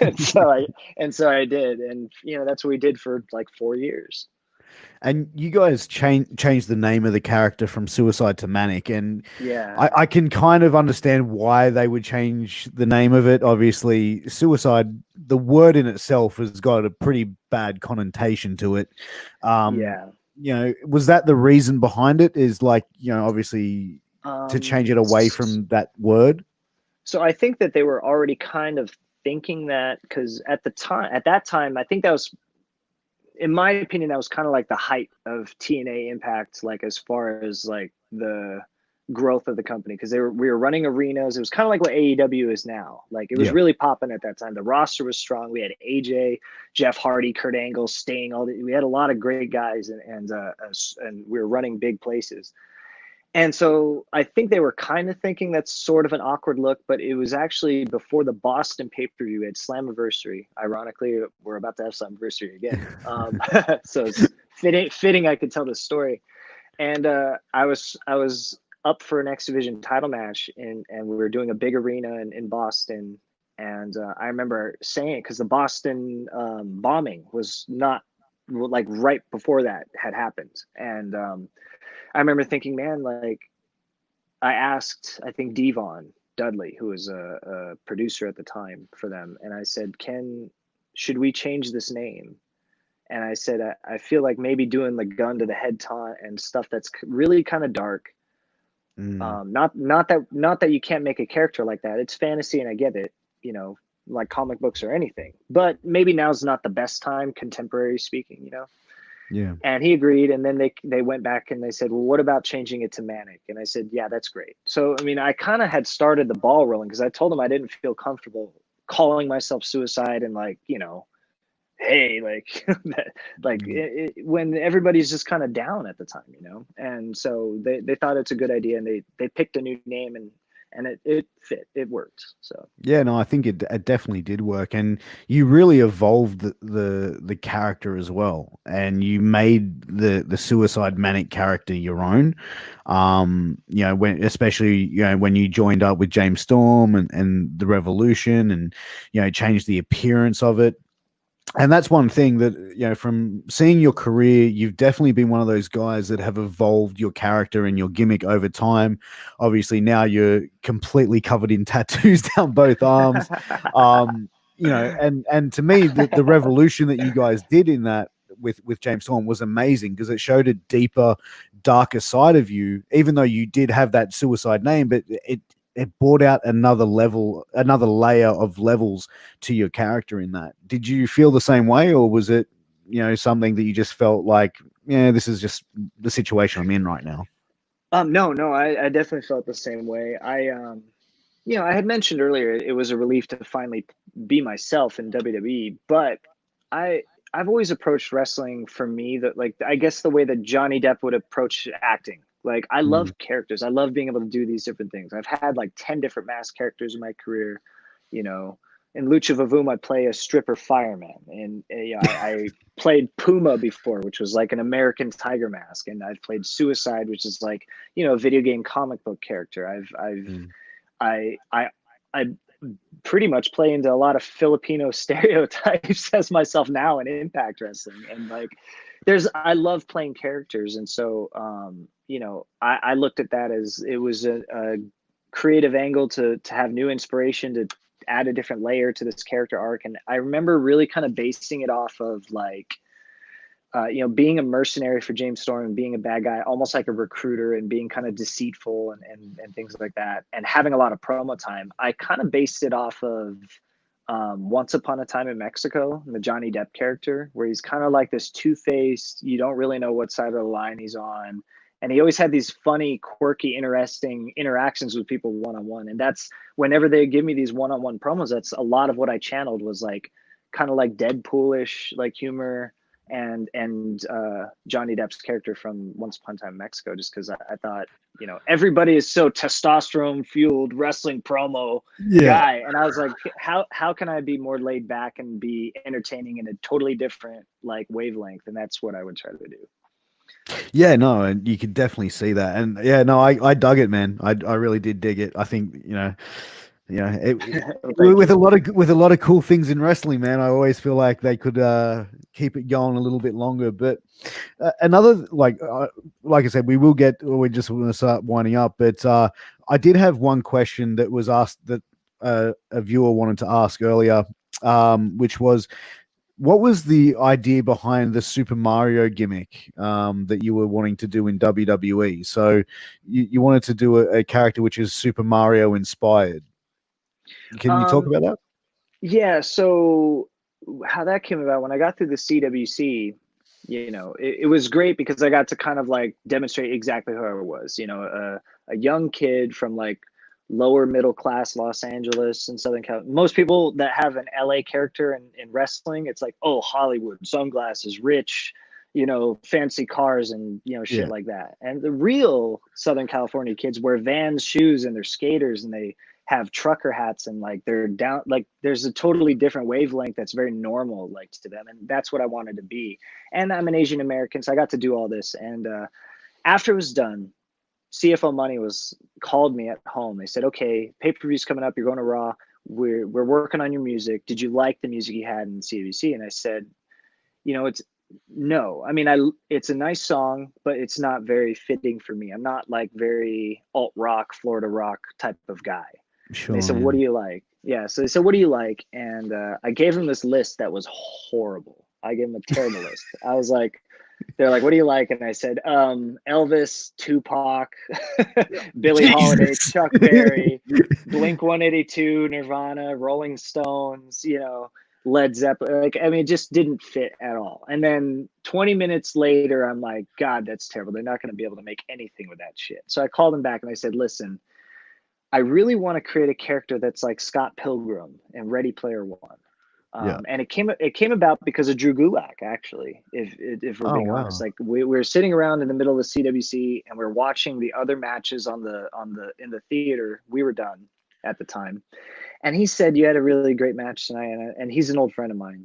And so I did, and that's what we did for like 4 years. And you guys changed the name of the character from Suicide to Manic, and Yeah, I can kind of understand why they would change the name of it. Obviously, suicide, the word in itself has got a pretty bad connotation to it. Um, yeah. was that the reason behind it? Is like, obviously to Um, change it away from that word? so I think that they were already kind of thinking that, because at that time, I think that was, in my opinion, that was kind of like the height of TNA Impact, like as far as like the growth of the company, because we were running arenas. It was kind of like what AEW is now. Like it was Yeah. really popping at that time. The roster was strong. We had AJ, Jeff Hardy, Kurt Angle, Sting. We had a lot of great guys, and we were running big places. And so I think they were kind of thinking that's sort of an awkward look, but it was actually before the Boston pay-per-view at Slammiversary. Ironically, we're about to have Slammiversary again. So it's fitting I could tell this story. And I was up for an X Division title match, and we were doing a big arena in Boston. And I remember saying it because the Boston bombing was not like right before that had happened. And I remember thinking, man, like I asked, I think Devon Dudley, who was a producer at the time for them, and I said, should we change this name? And I said, I feel like maybe doing the gun to the head taunt and stuff that's really kind of dark. Mm. Not that you can't make a character like that. It's fantasy, and I get it, you know, like comic books or anything. But maybe now's not the best time, contemporary speaking. Yeah. And he agreed, and then they went back and they said, well, what about changing it to Manic? And I said, yeah, that's great. So I mean, I kind of had started the ball rolling, because I told him I didn't feel comfortable calling myself Suicide, and like, hey, like like Mm. when everybody's just kind of down at the time. And so they thought it's a good idea, and they picked a new name, and it fit, it worked. So Yeah, no, I think it definitely did work, and you really evolved the character as well, and you made the suicide manic character your own. When especially when you joined up with James Storm and the Revolution, and changed the appearance of it. And that's one thing that, from seeing your career, you've definitely been one of those guys that have evolved your character and your gimmick over time. Obviously, now you're completely covered in tattoos down both arms. And to me, the revolution that you guys did in that with James Storm was amazing, because it showed a deeper, darker side of you, even though you did have that suicide name, but it brought out another level, another layer of levels to your character in that. Did you feel the same way, or was it, something that you just felt like, yeah, this is just the situation I'm in right now? no, I definitely felt the same way. I had mentioned earlier it was a relief to finally be myself in WWE, but I I've always approached wrestling, for me, that, like, I guess the way that Johnny Depp would approach acting. Like, I Mm. love characters. I love being able to do these different things. I've had like 10 different mask characters in my career, you know. In Lucha Vavoom, I play a stripper fireman, and I played Puma before, which was like an American tiger mask, and I've played Suicide, which is like, a video game comic book character. Mm. I I pretty much play into a lot of Filipino stereotypes as myself now in Impact Wrestling. And like, I love playing characters. And so, I looked at that as it was a creative angle to have new inspiration, to add a different layer to this character arc. And I remember really kind of basing it off of like, being a mercenary for James Storm, and being a bad guy, almost like a recruiter, and being kind of deceitful, and things like that, and having a lot of promo time. I kind of based it off of Once Upon a Time in Mexico, the Johnny Depp character, where he's kind of like this two-faced, you don't really know what side of the line he's on. And he always had these funny, quirky, interesting interactions with people one-on-one. And that's, whenever they give me these one-on-one promos, that's a lot of what I channeled, was like kind of like Deadpoolish like humor, and Johnny Depp's character from Once Upon a Time in Mexico, just because I thought, everybody is so testosterone fueled wrestling promo Yeah. guy, and I was like, how can I be more laid back and be entertaining in a totally different like wavelength? And that's what I would try to do. Yeah, no, and you could definitely see that. And yeah, no, I dug it, man. I really did dig it. I think, Yeah, Well, with thank a lot of cool things in wrestling, man. I always feel like they could keep it going a little bit longer. But another like I said, we will get. We just want to start winding up. But I did have one question that was asked that a viewer wanted to ask earlier, which was, what was the idea behind the Super Mario gimmick that you were wanting to do in WWE? So you wanted to do a character which is Super Mario inspired. you. Can you talk about that? Yeah, so how that came about when I got through the CWC, it was great because I got to kind of like demonstrate exactly who I was, a young kid from like lower middle class Los Angeles and Southern California. Most people that have an LA character in wrestling, it's like, oh, Hollywood, sunglasses, rich, fancy cars and, shit Yeah, like that. And the real Southern California kids wear Vans shoes and they're skaters and they have trucker hats and like they're down, like there's a totally different wavelength that's very normal like to them, and that's what I wanted to be. And I'm an Asian American, so I got to do all this. And after it was done, CFO Money was called me at home. They said, okay, pay-per-view's coming up, you're going to Raw, we're working on your music, did you like the music you had in CBC? And I said, it's no, I mean, it's a nice song, but it's not very fitting for me. I'm not like very alt rock, Florida rock type of guy. And they sure. said, Yeah. what do you like? Yeah. So they said, what do you like? And I gave them this list that was horrible. I gave them a terrible list. I was like, they're like, what do you like? And I said, Elvis, Tupac, Billie Holiday, Jesus. Chuck Berry, Blink 182, Nirvana, Rolling Stones, Led Zeppelin. Like, I mean, it just didn't fit at all. And then 20 minutes later, I'm like, God, that's terrible. They're not going to be able to make anything with that shit. So I called them back and I said, listen, I really want to create a character that's like Scott Pilgrim in Ready Player One. Yeah. And it came about because of Drew Gulak, actually. If we're Oh being honest, wow. like we were sitting around in the middle of the CWC and we're watching the other matches in the theater. We were done at the time, and he said, you had a really great match tonight, and he's an old friend of mine,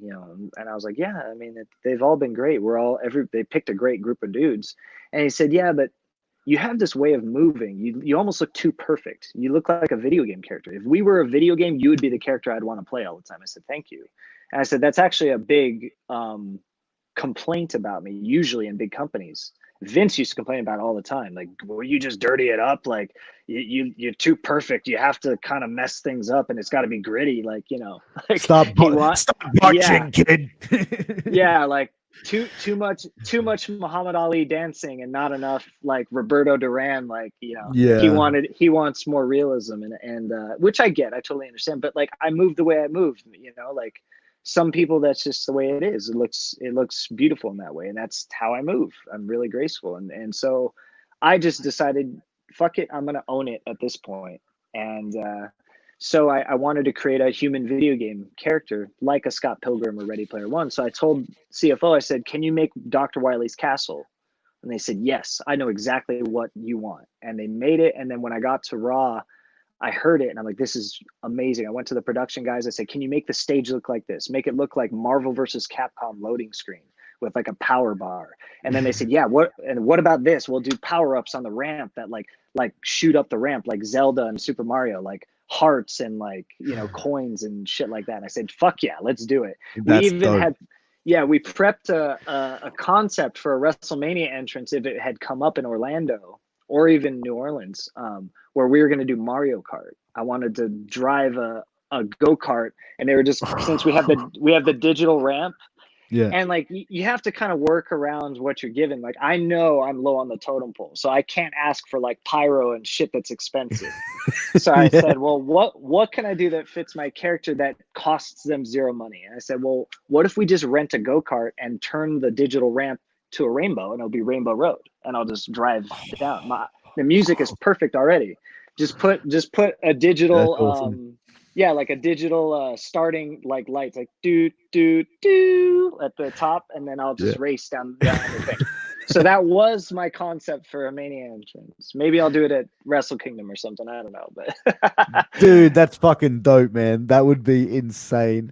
and I was like, yeah, I mean, they've all been great. They picked a great group of dudes. And he said, yeah, but you have this way of moving. You almost look too perfect. You look like a video game character. If we were a video game, you would be the character I'd want to play all the time. I said, thank you. And I said, that's actually a big complaint about me, usually in big companies. Vince used to complain about it all the time. Like, will you just dirty it up? Like, you're too perfect. You have to kind of mess things up, and it's got to be gritty. Like, like Stop yeah, watching, kid. yeah, like too much Muhammad Ali dancing and not enough like Roberto Duran. Like, Yeah. he wants more realism, and which I get, I totally understand. But like, I move the way I move. Like some people, that's just the way it is. It looks beautiful in that way, and that's how I move. I'm really graceful, and so I just decided, fuck it, I'm gonna own it at this point. And so I wanted to create a human video game character like a Scott Pilgrim or Ready Player One. So I told CFO, I said, can you make Dr. Wily's castle? And they said, yes, I know exactly what you want. And they made it. And then when I got to Raw, I heard it and I'm like, this is amazing. I went to the production guys. I said, can you make the stage look like this? Make it look like Marvel versus Capcom loading screen with like a power bar. And then they said, yeah, what about this? We'll do power-ups on the ramp that like shoot up the ramp like Zelda and Super Mario, like hearts and like, coins and shit like that. And I said, fuck yeah, let's do it. We That's even dope. had, yeah, we prepped a concept for a WrestleMania entrance if it had come up in Orlando or even New Orleans, where we were going to do Mario Kart. I wanted to drive a go-kart, and they were just, since we have the digital ramp, Yeah. and like you have to kind of work around what you're given. Like, I know I'm low on the totem pole, so I can't ask for like pyro and shit that's expensive. So I Yeah. said, well, what can I do that fits my character that costs them zero money? And I said, well, what if we just rent a go-kart and turn the digital ramp to a rainbow, and it'll be Rainbow Road, and I'll just drive down. The music is perfect already. Just put a That's digital awesome. yeah, like a digital starting like lights, like do do do at the top, and then I'll Yeah. just race down the thing. So that was my concept for a Mania entrance. Maybe I'll do it at Wrestle Kingdom or something. I don't know, but Dude, that's fucking dope, man. That would be insane.